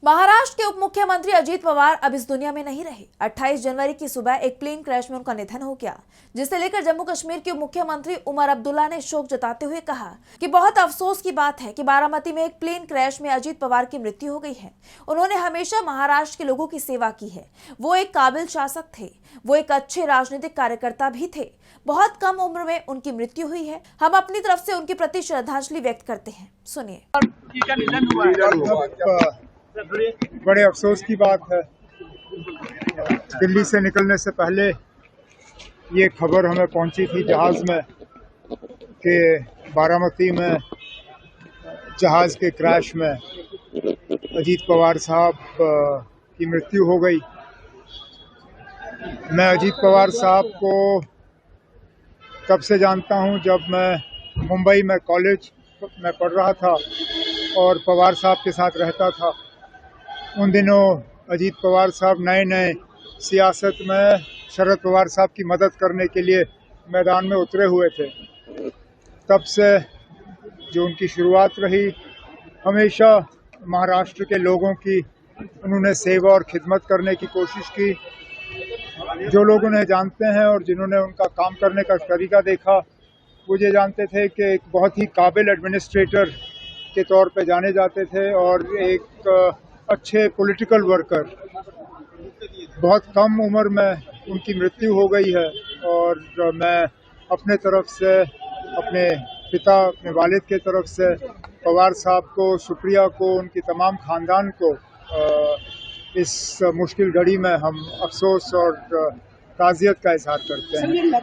महाराष्ट्र के उप मुख्यमंत्री अजीत पवार अब इस दुनिया में नहीं रहे। 28 जनवरी की सुबह एक प्लेन क्रैश में उनका निधन हो गया, जिसे लेकर जम्मू कश्मीर के उप मुख्यमंत्री उमर अब्दुल्ला ने शोक जताते हुए कहा कि बहुत अफसोस की बात है कि बारामती में एक प्लेन क्रैश में अजीत पवार की मृत्यु हो गई है। उन्होंने हमेशा महाराष्ट्र के लोगों की सेवा की है। वो एक काबिल शासक थे, वो एक अच्छे राजनीतिक कार्यकर्ता भी थे। बहुत कम उम्र में उनकी मृत्यु हुई है। हम अपनी तरफ से उनके प्रति श्रद्धांजलि व्यक्त करते हैं। सुनिए। बड़े अफसोस की बात है। दिल्ली से निकलने से पहले ये खबर हमें पहुंची थी जहाज में कि बारामती में जहाज के क्रैश में अजीत पवार साहब की मृत्यु हो गई। मैं अजीत पवार साहब को तब से जानता हूं जब मैं मुंबई में कॉलेज में पढ़ रहा था और पवार साहब के साथ रहता था। उन दिनों अजीत पवार साहब नए सियासत में शरद पवार साहब की मदद करने के लिए मैदान में उतरे हुए थे। तब से जो उनकी शुरुआत रही, हमेशा महाराष्ट्र के लोगों की उन्होंने सेवा और खिदमत करने की कोशिश की। जो लोग उन्हें जानते हैं और जिन्होंने उनका काम करने का तरीका देखा, वो ये जानते थे कि एक बहुत ही काबिल एडमिनिस्ट्रेटर के तौर पे जाने जाते थे और एक अच्छे पॉलिटिकल वर्कर। बहुत कम उम्र में उनकी मृत्यु हो गई है और मैं अपने तरफ से, अपने पिता, अपने वालिद के तरफ से पवार साहब को, सुप्रिया को, उनकी तमाम खानदान को इस मुश्किल घड़ी में हम अफसोस और ताज़ियत का इज़हार करते हैं।